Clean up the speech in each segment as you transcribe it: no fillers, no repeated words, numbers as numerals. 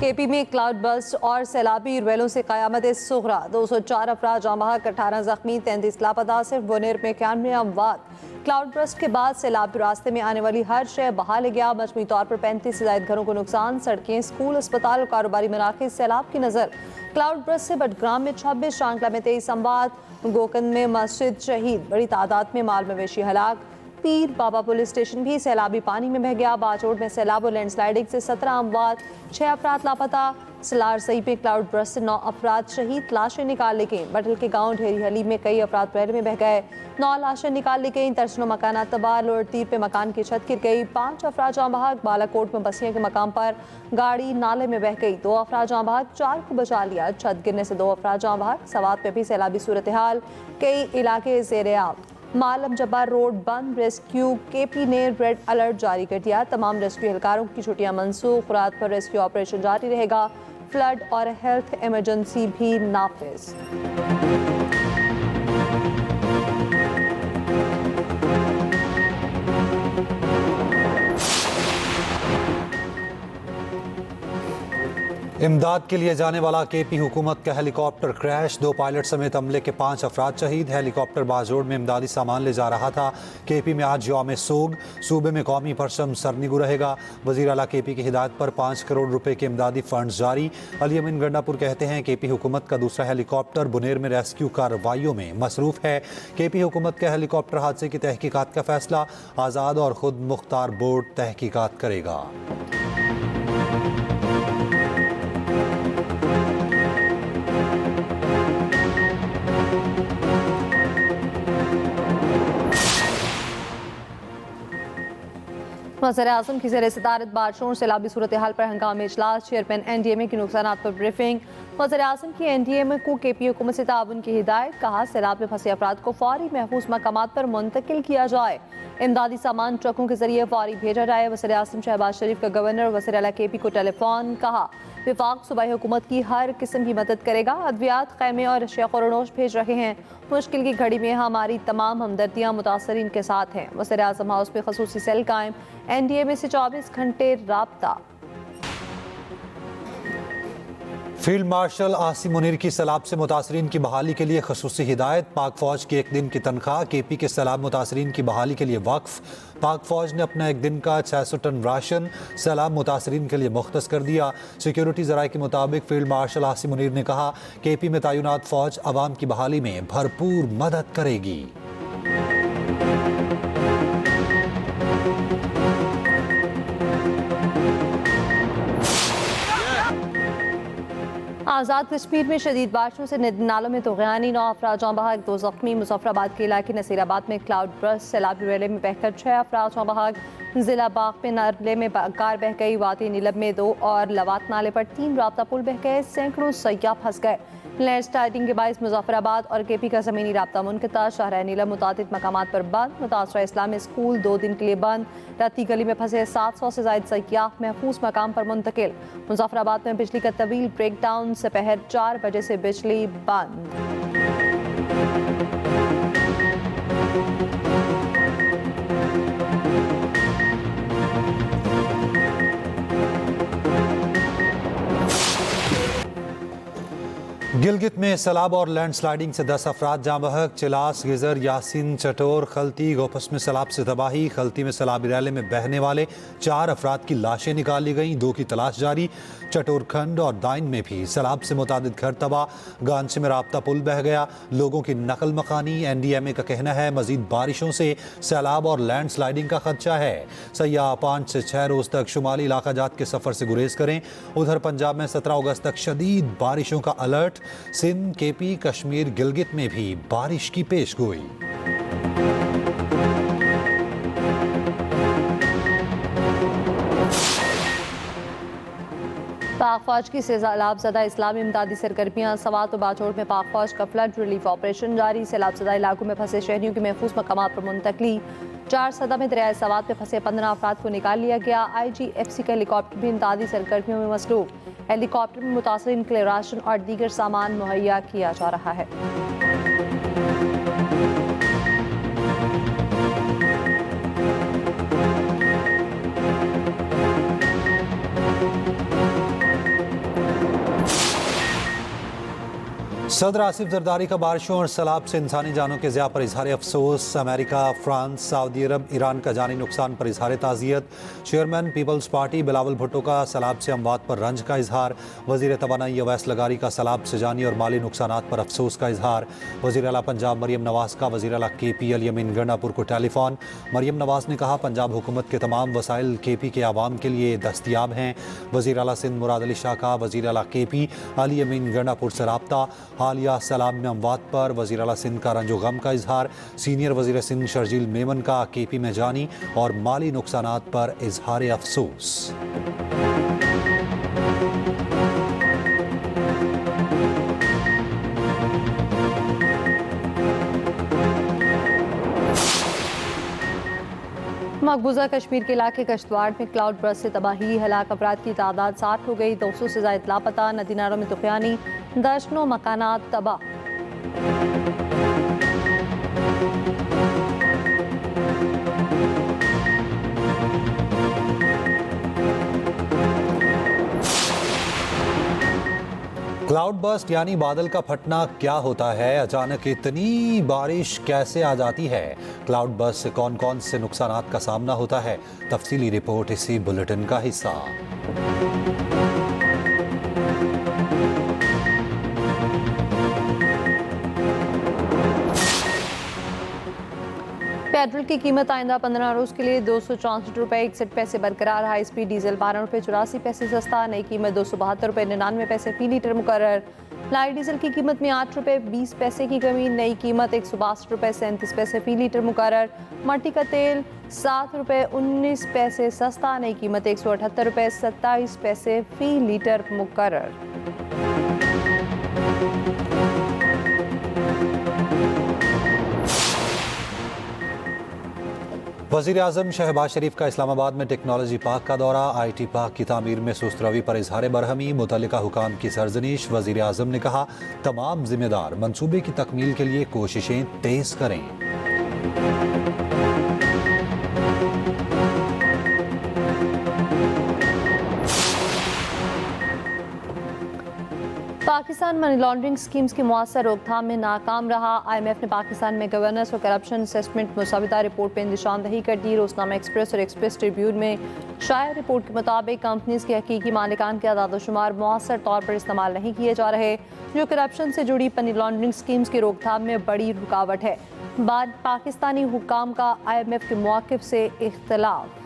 KP में cloud burst और सैलाबी रेलों से क़यामत सुग़रा। 204 अफराद जाँ बहक, 18 जख्मी, 33 लापता। सिर्फ बुनेर में 91 अमवात। क्लाउड बस्ट के बाद सैलाब रास्ते में आने वाली हर शय बहा ले गया। मजमूई तौर पर 35 से ज़ायद घरों को नुकसान। सड़कें, स्कूल, अस्पताल और कारोबारी मराकज़ सैलाब की नज़र। क्लाउड बस्ट से बडग्राम में 26, शांकला में 23 अमवात। गोकंद में मस्जिद शहीद, बड़ी तादाद में माल मवेशी हलाक। पीर बाबा पुलिस स्टेशन भी सैलाबी पानी में बह गया। बाचोड़ में सैलाब और लैंडस्लाइडिंग से 17 अमवात, 6 अफराद लापता। सलार सही पे क्लाउड बस्ट से 9 अफराद शहीद, लाशें निकाल ली गईं। बटल के गांव ढेरी हली में कई अफराद पैर में बह गए, 9 लाशें निकाल ली गईं। दर्जनों मकानात तबाह, लोड़तीर पे मकान की छत गिर गई। 5 अफराद जाँ बहक। बालाकोट में बसिया के मकाम पर गाड़ी नाले में बह गई, 2 अफराद जाँ बहक, 4 को बचा लिया। छत गिरने से 2 अफराद जाँ बहक। सवात में भी सैलाबी सूरत हाल, कई इलाके ज़ेर-ए-आब। मालम जब्बार रोड बंद। रेस्क्यू केपी ने रेड अलर्ट जारी कर दिया। तमाम रेस्क्यू एहलकारों की छुट्टियां मनसूख। रात पर रेस्क्यू ऑपरेशन जारी रहेगा। फ्लड और हेल्थ इमरजेंसी भी नाफिज। इमदाद के लिए जाने वाला केपी हुकूमत का हेलीकॉप्टर क्रैश, 2 पायलट समेत अमले के 5 अफराद शहीद। हेलीकॉप्टर बाजोड़ में इमदादी सामान ले जा रहा था। केपी में आज यौम सोग, सूबे में कौमी परचम सरनिगू रहेगा। वज़ीर आला केपी की हिदायत पर 5 करोड़ रुपए के इमदादी फंड जारी। अली अमीन गंडापुर कहते हैं केपी हुकूमत का दूसरा हेलीकॉप्टर बुनेर में रेस्क्यू कार्रवाइयों में मसरूफ है। केपी हुकूमत के हेलीकॉप्टर हादसे की तहकीकात का फैसला आज़ाद और खुद मुख्तार बोर्ड तहकीकात करेगा। वज़ीर आज़म की ज़ेर सदारत बारिशों सैलाबी सूरत हाल पर हंगामी इजलास। चेयरमैन NDMA की नुकसानात पर ब्रीफिंग। वज़ीर आज़म की NDMA को केपी हुकूमत से ताउन की हिदायत। कहा सैलाब में फंसे अफराद को फौरी महफूज मकामात पर मुंतकिल किया जाए। इमदादी सामान ट्रकों के जरिए फौरी भेजा जाए। वज़ीर आज़म शहबाज शरीफ का गवर्नर वज़ीर आला केपी को टेलीफोन। कहा विफाक सूबाई हुकूमत की हर किस्म की मदद करेगा। अद्वियात, खैमे और अशिया क़ुरनोश भेज रहे हैं। मुश्किल की घड़ी में हमारी तमाम हमदर्दियाँ मुतासरीन के साथ हैं। वज़ीर आज़म हाउस में ख़ुसूसी सेल कायम। NDMA से 24 घंटे राब्ता। फील्ड मार्शल आसिम मुनीर की सैलाब से मुतासरीन की बहाली के लिए खसूसी हिदायत। पाक फौज की 1 दिन की तनख्वाह केपी के सैलाब मुतासरीन की बहाली के लिए वक्फ। पाक फौज ने अपना 1 दिन का 600 टन राशन सैलाब मुतासरीन के लिए मुख्तस कर दिया। सिक्योरिटी ज़राए के मुताबिक फील्ड मार्शल आसिम मुनीर ने कहा केपी में तैनात फौज अवाम की बहाली में भरपूर मदद करेगी। आज़ाद कश्मीर में शदीद बारिशों से नालों में तुग़यानी, 9 अफराद जाँ बहक, 2 ज़ख्मी। मुजफ्फराबाद के इलाके नसीराबाद में क्लाउड बस्ट सैलाबी रेले में बहकर 6 अफराद जाँ बहक। जिला बाग में नाले में कार बह गई। वादी नीलब में 2 और लवात नाले पर 3 राब्ता पुल बह गए। सैकड़ों सयाह फंस गए। लैंडस्लाइडिंग के बायस मुजफ्फराबाद और केपी का ज़मीनी राब्ता मुनक़ता। शहर नीलम मुतादिद मकामात पर बंद। मुतासरा इस्लामी स्कूल 2 दिन के लिए बंद। रत्ती गली में फंसे 700 से ज़ायद सयाह महफूज मकाम पर मुंतकिल। मुजफ्फराबाद में बिजली का तवील ब्रेक डाउन, दोपहर 4 बजे से बिजली बंद। गिलगित में सैलाब और लैंडस्लाइडिंग से 10 अफराद जाँ बहक। चिलास, गिजर, यासीन, चटोर, खलती, गोपस में सैलाब से तबाही। खलती में सैलाबी रैले में बहने वाले 4 अफराद की लाशें निकाल ली गईं, 2 की तलाश जारी। चटोरखंड और दाइन में भी सैलाब से मुतादिद घर तबाह। गांचे में राब्ता पुल बह गया, लोगों की नकल मकानी। NDMA का कहना है मजीद बारिशों से सैलाब और लैंडस्लाइडिंग का खदशा है। सयाह 5 से 6 रोज तक शुमाली इलाका जात के सफ़र से गुरेज करें। उधर पंजाब में 17 अगस्त तक शदीद बारिशों का अलर्ट। सिंध, केपी, कश्मीर, गिलगित में भी बारिश की पेशगोई। पाक फौज की सैलाबज़दा इस्लामी इमदादी सरगर्मियाँ। सवात व बाचोड़ में पाक फौज का फ्लड रिलीफ ऑपरेशन जारी। सैलाबज़दा इलाकों में फंसे शहरियों की महफूज मकामात पर मुंतकली। 4 सदा में दरियाए सवात में फंसे 15 अफराद को निकाल लिया गया। IGFC का हेलीकॉप्टर भी इमदादी सरगर्मियों में मसरूफ। हेलीकॉप्टर में मुतासरीन के लिए राशन और दीगर सामान मुहैया किया जा रहा है। सदर आसिफ जरदारी का बारिशों और सैलाब से इंसानी जानों के ज़िया पर इजहार अफसोस। America, France, Saudi Arab, Iran का जानी नुकसान पर इजहार ताज़ियत। चेयरमैन पीपल्स पार्टी बिलावल भुट्टो का सैलाब से अमवात पर रंज का इजहार। वज़ीर तवानाई अवैस लगारी का सैलाब से जानी और माली नुकसानात पर अफसोस का इजहार। वज़ीर आला पंजाब मरियम नवाज का वज़ीर आला KP अल यमीन गंडापुर को टेलीफोन। मरियम नवाज ने कहा, पंजाब हुकूमत के तमाम वसाइल KP के आवाम के लिए दस्तियाब हैं। वज़ीर आला सिंध मुराद अली शाह का वज़ीर आला KP अल यमीन गंडापुर से रब्ता। हालिया सैलाब में अमवात पर वज़ीर आला सिंध का रंजो गम का इजहार। सीनियर वज़ीर सिंध शर्जील मेमन का KP में जानी और माली नुकसानात पर इजहार अफसोस। मकबूजा कश्मीर के इलाके कश्तवाड़ में क्लाउड बर्स्ट से तबाही। हलाक अफराद की तादाद 60 हो गई। 200 से ज़ायद लापता। नदी नालों में तुफयानी। दर्जनों मकानात तबाह। क्लाउड बर्स्ट यानी बादल का फटना क्या होता है? अचानक इतनी बारिश कैसे आ जाती है? क्लाउड बर्स्ट से कौन कौन से नुकसानात का सामना होता है? तफसीली रिपोर्ट इसी बुलेटिन का हिस्सा। पेट्रोल की कीमत आइंदा 15 रोज के लिए 264 रुपये 61 पैसे बरकरार। हाई स्पीड डीजल 12 रुपये 84 पैसे सस्ता। नई कीमत 272 रुपये 99 पैसे फी लीटर मुकर्रर। लाइट डीजल की कीमत में 8 रुपये 20 पैसे की कमी। नई कीमत 162 रुपये 37 पैसे फी लीटर मुकर्रर। मट्टी का तेल 7 रुपये 19 पैसे सस्ता। नई कीमत 178 रुपये 27 पैसे फी लीटर मुकर्रर। वज़ीर आज़म शहबाज शरीफ का इस्लामाबाद में टेक्नोलॉजी पार्क का दौरा। IT पार्क की तामीर में सुस्त रवी पर इजहार बरहमी। मुतल्लिका हुकाम की सरजनीश। वज़ीर आज़म ने कहा, तमाम जिम्मेदार मंसूबे की तकमील के लिए कोशिशें तेज करें। पाकिस्तान मनी लॉन्ड्रिंग स्कीम्स की मुअस्सर रोकथाम में नाकाम रहा। IMF ने पाकिस्तान में गवर्नेंस और करप्शन असेसमेंट मुसाविदा रिपोर्ट पर निशानदही कर दी। रोजनामा एक्सप्रेस और एक्सप्रेस ट्रिब्यून में शाया रिपोर्ट के मुताबिक कंपनीज के हकीकी मालिकान के आदादोशुमार मुअस्सर तौर पर इस्तेमाल नहीं किए जा रहे, जो करप्शन से जुड़ी मनी लॉन्ड्रिंग स्कीम्स की रोकथाम में बड़ी रुकावट है। बाद पाकिस्तानी हुकाम का IMF के मौक़िफ़ से इख्तलाफ।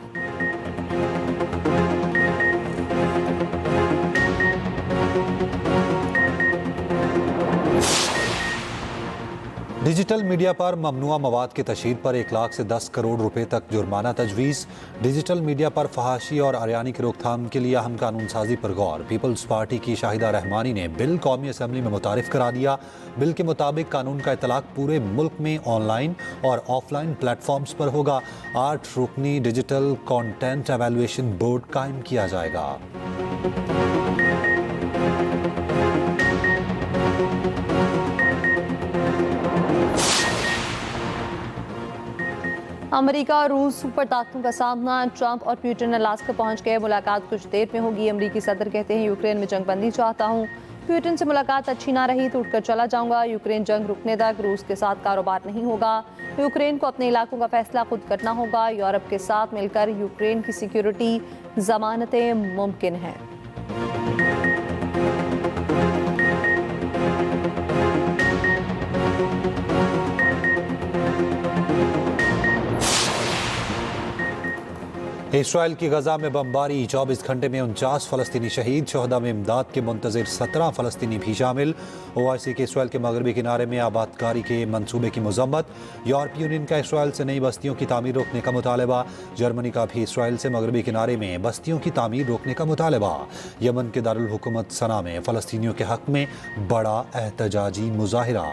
डिजिटल मीडिया पर ममनुआ मवाद की तशहीर पर 1 लाख से 10 करोड़ रुपए तक जुर्माना तजवीज़। डिजिटल मीडिया पर फहाशी और आर्यानी की रोकथाम के लिए अहम कानून साजी पर गौर। पीपल्स पार्टी की शाहिदा रहमानी ने बिल कौमी असम्बली में मुतारिफ करा दिया। बिल के मुताबिक कानून का इतलाक पूरे मुल्क में ऑनलाइन और ऑफलाइन प्लेटफॉर्म्स पर होगा। 8 रुकनी डिजिटल कॉन्टेंट एवेल्युएशन बोर्ड कायम किया जाएगा। अमेरिका और रूस सुपर ताकतों का सामना। ट्रंप और पुतिन अलास्का पहुंच गए। मुलाकात कुछ देर में होगी। अमेरिकी सदर कहते हैं, यूक्रेन में जंगबंदी चाहता हूं। पुतिन से मुलाकात अच्छी ना रही तो उठकर चला जाऊंगा। यूक्रेन जंग रुकने तक रूस के साथ कारोबार नहीं होगा। यूक्रेन को अपने इलाकों का फैसला खुद करना होगा। यूरोप के साथ मिलकर यूक्रेन की सिक्योरिटी जमानतें मुमकिन हैं। इसराइल की गजा में बमबारी। 24 घंटे में 49 फ़लस्तीनी शहीद। शहदा में इमदाद के मुंतज़िर 17 फ़लस्तीनी भी शामिल। OIC के इसराइल के मगरबी किनारे में आबादकारी के मंसूबे की मजम्मत। यूरोपीय यूनियन का इसराइल से नई बस्तियों की तामीर रोकने का मुतालबा। जर्मनी का भी इसराइल से मगरबी किनारे में बस्तियों की तामीर रोकने का मुतालबा। यमन के दारुल हुकूमत सना में फ़लस्तीनियों के हक़ में बड़ा एहतजाजी मुजाहिरा।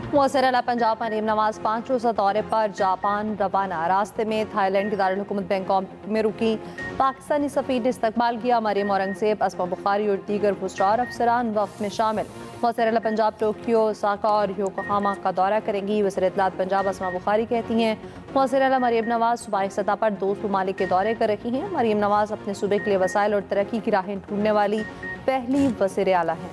वज़ीर आला पंजाब मरीम नवाज 5 रोज़ा दौरे पर जापान रवाना। रास्ते में थाईलैंड की दारुल हुकूमत बैंकॉक में रुकी। पाकिस्तानी सफ़ीर ने इस्तकबाल किया। मरीम औरंगजेब, अस्मा बुखारी और दीगर पुरस्कार अफसरान वफ़द में शामिल। वज़ीर पंजाब टोक्यो, ओसाका और योकोहामा का दौरा करेंगी। वज़ीर इत्तलात पंजाब अस्मा बुखारी कहती हैं वज़ीर मरीम नवाज़ सूबाई सतह पर 2 ममालिक के दौरे कर रही हैं। मरीम नवाज़ अपने सूबे के लिए वसाइल और तरक्की की राहें ढूंढने वाली पहली वज़ीर आला हैं।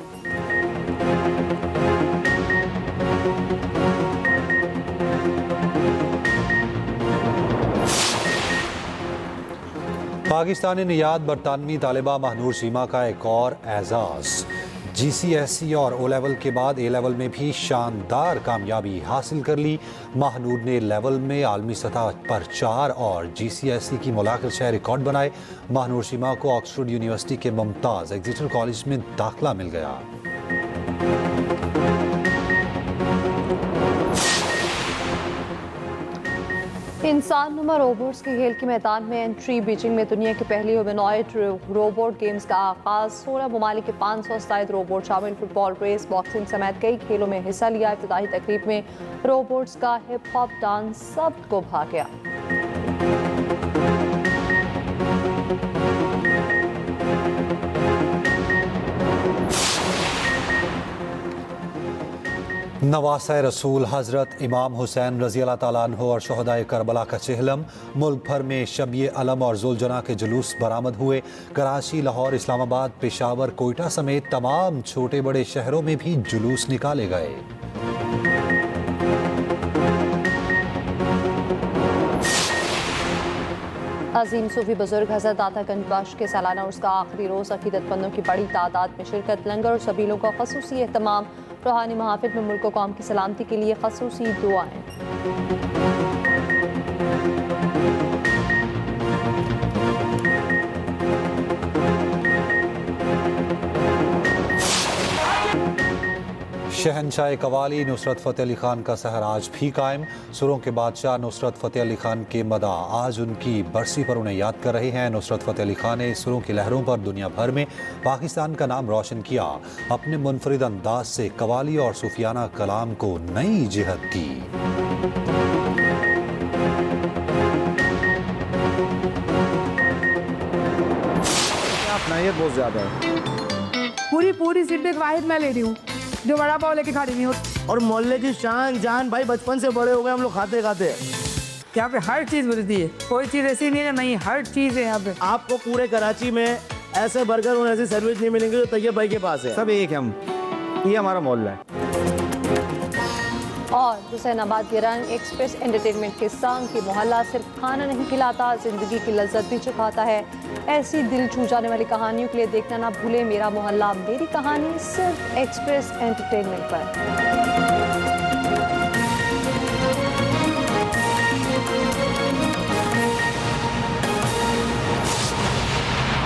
पाकिस्तानी नियाद बरतानवी तालिबा महनूर सीमा का एक और एजाज़। GCSE और O लेवल के बाद A लेवल में भी शानदार कामयाबी हासिल कर ली। महनूर ने लेवल में आलमी सतह पर 4 और GCSE की मुलाक़ित शह रिकॉर्ड बनाए। महनूर सीमा को ऑक्सफोर्ड यूनिवर्सिटी के मुमताज़ एग्जिटर कॉलेज में दाखिला मिल गया। इंसान नुमा रोबोट्स के खेल के मैदान में एंट्री। बीजिंग में दुनिया के पहले ह्यूमनॉइड रोबोट गेम्स का आगाज। 16 ममालिक के 500 से ज़ायद रोबोट शामिल। फुटबॉल, रेस, बॉक्सिंग समेत कई खेलों में हिस्सा लिया। इब्तिदाई तकरीब में रोबोट्स का हिप हॉप डांस सबको भा गया। नवासा रसूल हज़रत इमाम हुसैन रज़ी अल्लाह ताला अन्हु और शहदाए करबला का चिहलम। मुल्क भर में शब-ए अलम और जुलजना के जुलूस बरामद हुए। कराची, लाहौर, इस्लामाबाद, पेशावर, कोयटा समेत तमाम छोटे बड़े शहरों में भी जुलूस निकाले गए। अजीम सूफी बुजुर्ग हज़रत दाता गंज बख्श के सालाना उर्स का आखिरी रोज़ अकीदतमंदों की बड़ी तादाद में शिरकत। लंगर और सबीलों का खसूसी एहतमाम। रूहानी महाफिल में मुल्क कौम की सलामती के लिए खसूसी दुआएं। शहनशाह कवाली नुसरत फ़तेह अली खान का सहर आज भी कायम। सुरों के बादशाह नुसरत फ़तेह अली खान के मदा आज उनकी बरसी पर उन्हें याद कर रहे हैं। नुसरत फ़तेह अली खान ने सुरों की लहरों पर दुनिया भर में पाकिस्तान का नाम रोशन किया। अपने मुनफरिद अंदाज से कवाली और सूफियाना कलाम को नई जिहत दी। अपनाइए बहुत ज्यादा है। पूरी सिर्फ एक वाहिद मैं ले रही हूँ जो बड़ा पाव लेके खड़ी नहीं होती। और मोहल्ले की शान जान भाई, बचपन से बड़े हो गए हम लोग खाते खाते। यहाँ पे हर चीज़ मिलती है, कोई चीज़ ऐसी नहीं है नहीं, हर चीज़ है यहाँ पे। आपको पूरे कराची में ऐसे बर्गर और ऐसी सर्विस नहीं मिलेंगे जो तैयब भाई के पास है। सब एक है, हम ये हमारा मोहल्ला है। और हुसैनाबाद के रंग एक्सप्रेस एंटरटेनमेंट के संग की मोहल्ला सिर्फ खाना नहीं खिलाता, जिंदगी की लज्जत भी चुकाता है। ऐसी दिल छू जाने वाली कहानियों के लिए देखना ना भूले मेरा मोहल्ला मेरी कहानी, सिर्फ एक्सप्रेस एंटरटेनमेंट पर।